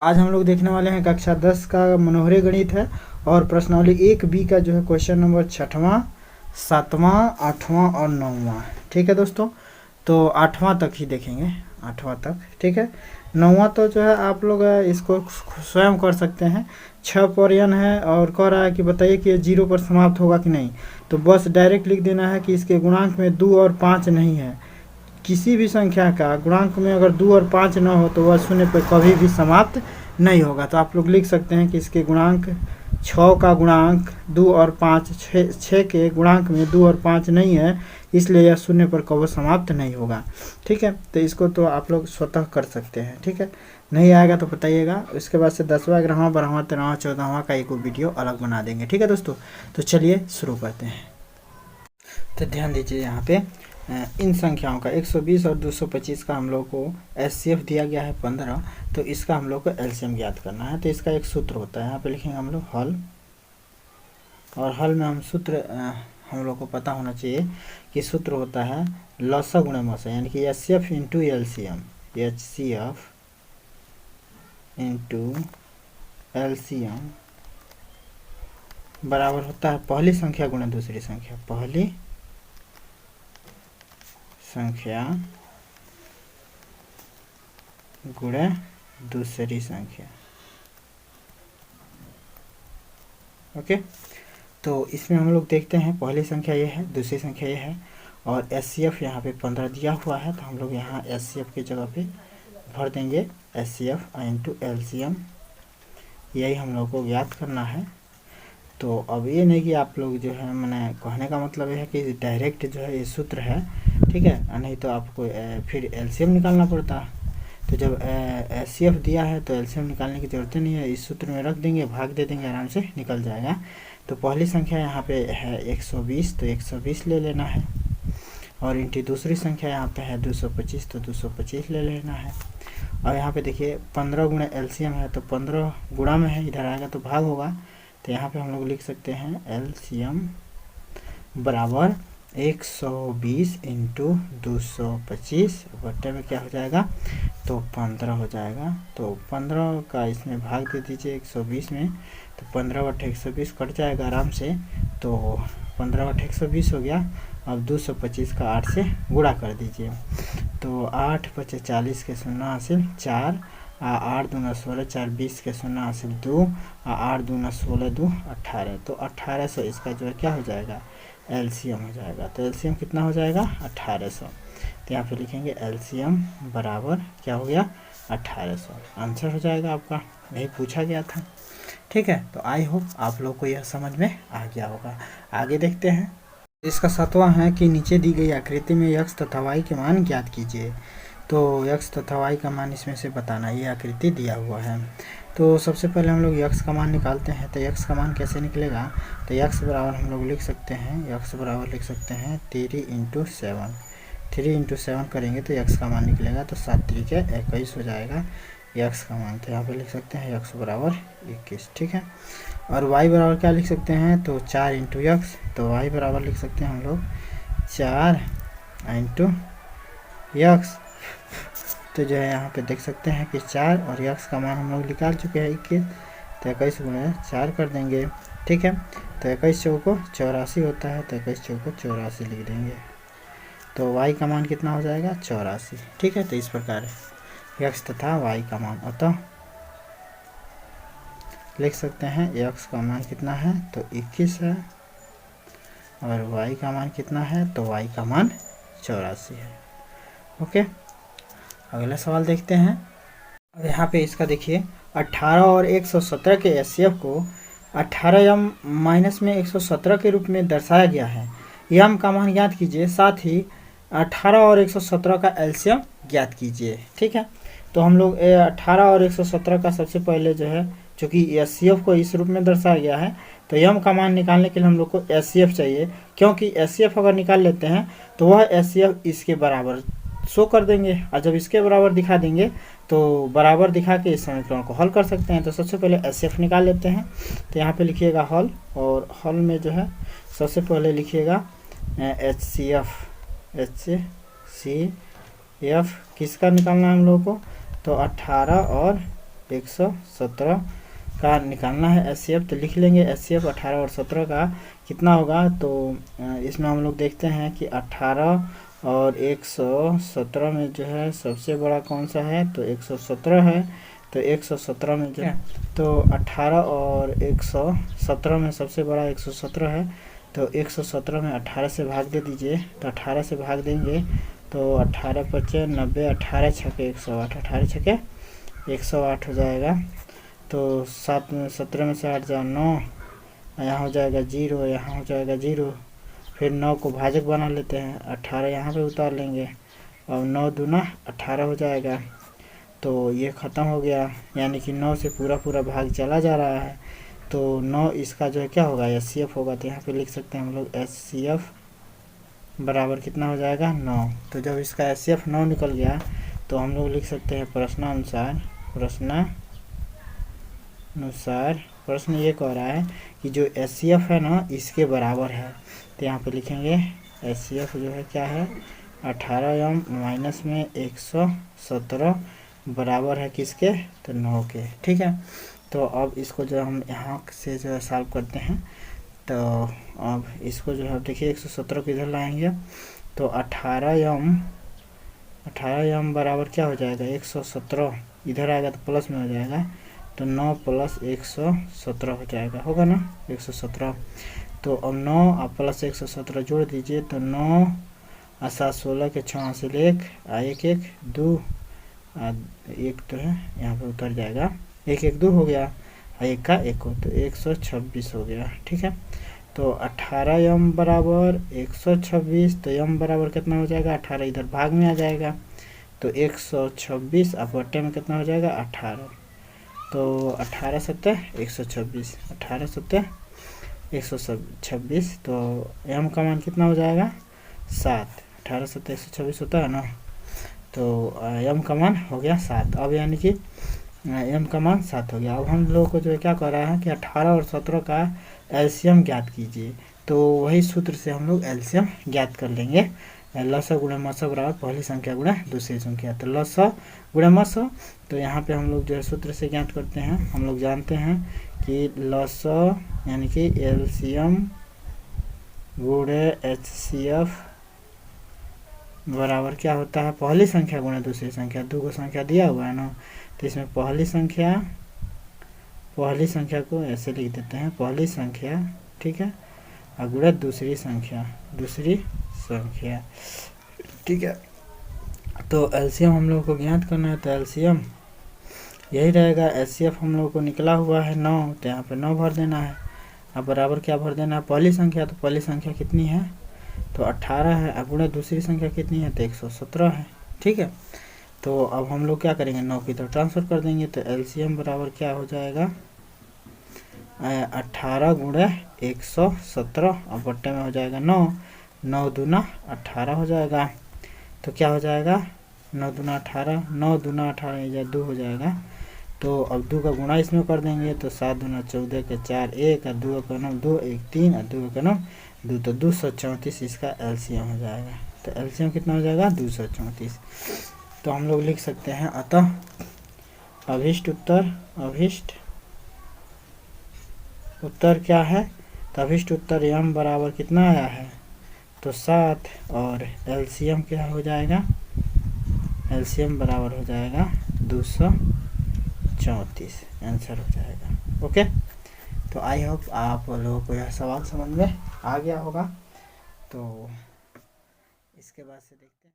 आज हम लोग देखने वाले हैं कक्षा 10 का मनोहरी गणित है और प्रश्नावली 1B का जो है क्वेश्चन नंबर 6वां, 7वां, 8वां और 9वां। ठीक है दोस्तों, तो 8वां तक ही देखेंगे, 8वां तक। ठीक है, 9वां तो जो है आप लोग इसको स्वयं कर सकते हैं। 6 पर n है और कह रहा है कि बताइए कि ये 0 पर समाप्त होगा कि नहीं। तो बस डायरेक्ट लिख देना है कि इसके गुणांक में 2 और 5 नहीं है। किसी भी संख्या का गुणांक में अगर 2 और 5 न हो तो वह शून्य पर कभी भी समाप्त नहीं होगा। तो आप लोग लिख सकते हैं कि इसके गुणांक 6 का गुणांक 2 और 5, 6 के गुणांक में 2 और 5 नहीं है, इसलिए यह शून्य पर कभी समाप्त नहीं होगा। ठीक है, तो इसको तो आप लोग स्वतः कर सकते हैं। ठीक है, नहीं आएगा तो बताइएगा। उसके बाद से 10वां, 11वां, 12वां, 13वां, 14वां का एक वीडियो अलग बना देंगे। ठीक है दोस्तों, तो चलिए शुरू करते हैं। तो ध्यान दीजिए, यहाँ पे इन संख्याओं का 120 और 225 का हम लोग को एचसीएफ दिया गया है 15। तो इसका हम लोग को एलसीएम ज्ञात करना है। तो इसका एक सूत्र होता है, यहाँ पे लिखेंगे हम लोग हल, और हल में हम सूत्र हम लोग को पता होना चाहिए कि सूत्र होता है लसा गुणे मसा, यानी कि HCF into LCM, HCF into LCM बराबर होता है पहली संख्या गुणे दूसरी संख्या, पहली संख्या गुणे दूसरी संख्या। ओके, तो इसमें हम लोग देखते हैं पहली संख्या ये है, दूसरी संख्या ये है, और एचसीएफ यहाँ पे 15 दिया हुआ है। तो हम लोग यहाँ एचसीएफ की जगह पे भर देंगे एचसीएफ इंटू एलसीएम, यही हम लोग को ज्ञात करना है। तो अब ये नहीं कि आप लोग जो है, मैंने कहने का मतलब ये है कि डायरेक्ट जो है ये सूत्र है। ठीक है, नहीं तो आपको फिर एलसीएम निकालना पड़ता। तो जब एचसीएफ दिया है तो एलसीएम निकालने की ज़रूरत नहीं है, इस सूत्र में रख देंगे, भाग दे देंगे, आराम से निकल जाएगा। तो पहली संख्या यहाँ पे है 120, तो 120 ले लेना है, और इनकी दूसरी संख्या यहाँ पे है 225, तो 225 ले लेना है। और यहाँ पे देखिए 15 गुणा एलसीएम है, तो 15 गुणा में है, इधर आएगा तो भाग होगा। तो यहाँ पे हम लोग लिख सकते हैं एलसीएम बराबर 120 इंटू 225 बट्टे में क्या हो जाएगा, तो 15 हो जाएगा। तो 15 का इसमें भाग दे दीजिए 120 में, तो 15 बट्टे 120 कट जाएगा आराम से। तो 15 बट्टे 120 हो गया। अब 225 का 8 से गुणा कर दीजिए, तो 8 बचे 40 के 0 हासिल 4, 8 दूना 16, 4 20 के 0 हासिल 2, 8 दूना 16, 2 18। तो 1800 इसका जो है क्या हो जाएगा, एलसीएम हो जाएगा। तो एलसीएम कितना हो जाएगा, 1800। तो यहाँ पे लिखेंगे एलसीएम बराबर क्या हो गया, 1800। आंसर हो जाएगा आपका, यही पूछा गया था। ठीक है, तो आई होप आप लोग को यह समझ में आ गया होगा। आगे देखते हैं। इसका 7वां है कि नीचे दी गई आकृति में x तथा y के मान ज्ञात कीजिए। तो x तथा y का मान इसमें से बताना, ये आकृति दिया हुआ है। तो सबसे पहले हम लोग x का मान निकालते हैं। तो x का मान कैसे निकलेगा, तो x बराबर हम लोग लिख सकते हैं, x बराबर लिख सकते हैं 3 इंटू 7। 3 इंटू 7 करेंगे तो x का मान निकलेगा, तो 7 3 के 21 हो जाएगा x का मान। तो यहाँ पे लिख सकते हैं x बराबर 21। ठीक है, और y बराबर क्या लिख सकते हैं, तो 4 इंटू x। तो y बराबर लिख सकते हैं हम लोग 4 इंटू x। तो जो है यहाँ पे देख सकते हैं कि 4 और x का मान हम लोग निकाल चुके हैं 21। तो 21 गुणे 4 कर देंगे। ठीक है, तो 21 चौको 84 होता है, तो 21 चौको 84 लिख देंगे। तो y का मान कितना हो जाएगा, 84। ठीक है, तो इस प्रकार x तथा y का मान, अतः लिख सकते हैं x का मान कितना है, तो 21 है, और y का मान कितना है, तो y का मान 84 है। ओके, अगला सवाल देखते हैं। अब यहाँ पे इसका देखिए 18 और 117 के एचसीएफ को 18m माइनस में 117 के रूप में दर्शाया गया है। m का मान ज्ञात कीजिए, साथ ही 18 और 117 का एलसीएम ज्ञात कीजिए। ठीक है, तो हम लोग 18 और 117 का सबसे पहले जो है, चूँकि एचसीएफ को इस रूप में दर्शाया गया है, तो m का मान निकालने के लिए हम लोग को एचसीएफ चाहिए, क्योंकि एचसीएफ अगर निकाल लेते हैं तो वह एचसीएफ इसके बराबर शो कर देंगे, और जब इसके बराबर दिखा देंगे तो बराबर दिखा के इस समीकरण को हल कर सकते हैं। तो सबसे पहले एचसीएफ निकाल लेते हैं। तो यहाँ पे लिखिएगा हल, और हल में जो है सबसे पहले लिखिएगा एचसीएफ, एचसीएफ किसका निकालना है हम लोगों को, तो 18 और 117 का निकालना है HCF। तो लिख लेंगे HCF 18 और 17 का कितना होगा। तो इसमें हम लोग देखते हैं कि 18 और 117 में जो है सबसे बड़ा कौन सा है, तो 117 है। तो 117 में जो है, तो 18 और 117 में सबसे बड़ा 117 है। तो 117 में 18 से भाग दे दीजिए। तो 18 से भाग देंगे तो 18 पचे 90, 18 छके 108, 18 छके 108 हो जाएगा। तो 7 में 17 में से 8 जाए 9, यहाँ हो जाएगा 0, यहाँ हो जाएगा 0। फिर 9 को भाजक बना लेते हैं, 18 यहाँ पे उतार लेंगे और 9 दूना 18 हो जाएगा। तो ये ख़त्म हो गया, यानी कि 9 से पूरा भाग चला जा रहा है। तो 9 इसका जो है क्या होगा, HCF होगा। तो यहाँ पे लिख सकते हैं हम लोग HCF बराबर कितना हो जाएगा 9। तो जब इसका HCF 9 निकल गया तो हम लोग लिख सकते हैं प्रश्न ये कह रहा है कि जो HCF है ना इसके बराबर है। तो यहाँ पे लिखेंगे HCF जो है क्या है 18m माइनस में 117 बराबर है किसके, तो 9 के। ठीक है। तो अब इसको जो हम यहाँ से जो है सॉल्व करते हैं। तो अब इसको जो है देखिए 117 को इधर लाएंगे तो 18m बराबर क्या हो जाएगा 117, इधर आएगा तो प्लस में हो जाएगा। तो 9 प्लस 117 हो जाएगा, होगा ना 117। तो अब 9 और प्लस 117 जोड़ दीजिए तो 9 और 7 16 के 6 से 1 1 1 2 1 तो है यहाँ पे उतर जाएगा, 1 1 2 हो गया, 1 का 1 हो तो 126 हो गया। ठीक है। तो 18m बराबर 126, तो m बराबर कितना हो जाएगा 18, इधर भाग में आ जाएगा तो 126 अब बट्टे में कितना हो जाएगा 18। तो 18 सत्ते 126, 18 सत्ते 126। तो m का मान कितना हो जाएगा 7, 18 सत्ते 126 होता है ना। तो m का मान हो गया 7। अब यानी कि m का मान 7 हो गया। अब हम लोगों को जो है क्या कर रहा है कि 18 और 17 का LCM ज्ञात कीजिए। तो वही सूत्र से हम लोग LCM ज्ञात कर लेंगे। लसा गुणा मसा बराबर पहली संख्या गुणा दूसरी संख्या। तो लसा गुणा मसा, तो यहाँ पे हम लोग जो है सूत्र से ज्ञात करते हैं। हम लोग जानते हैं कि लसा यानी कि LCM गुणे HCF बराबर क्या होता है पहली संख्या गुणा दूसरी संख्या। दो को संख्या दिया हुआ है ना, तो इसमें पहली संख्या को ऐसे लिख देते हैं पहली संख्या, ठीक है, और गुणा दूसरी संख्या। ठीक है। तो LCM हम लोग को ज्ञात करना है। तो LCM यही रहेगा। HCF हम लोग को निकला हुआ है 9, तो यहाँ पे 9 भर देना है। अब बराबर क्या भर देना है पहली संख्या, तो पहली संख्या कितनी है तो 18 है, और गुणा दूसरी संख्या कितनी है तो 117 है। ठीक है। तो अब हम लोग क्या करेंगे 9 की तरफ ट्रांसफर कर देंगे। तो LCM बराबर क्या हो जाएगा 18 गुणा 117 और बट्टे में हो जाएगा 9, 9 दूना 18 हो जाएगा। तो क्या हो जाएगा 9 दूना 18, 9 दूना 18 या 2 हो जाएगा। तो अब 2 का गुणा इसमें कर देंगे तो 7 दूना 14 के 4 1 और 2 का 9 2 1 3 और 2 का 9 2, तो 234 इसका LCM हो जाएगा। तो LCM कितना हो जाएगा 234। तो हम लोग लिख सकते हैं अतः अभीष्ट उत्तर क्या है, तो अभीष्ट उत्तर m बराबर कितना आया है तो 7, और LCM क्या हो जाएगा LCM बराबर हो जाएगा 234 आंसर हो जाएगा। ओके। तो आई होप आप लोगों को यह सवाल समझ में आ गया होगा। तो इसके बाद से देखते हैं।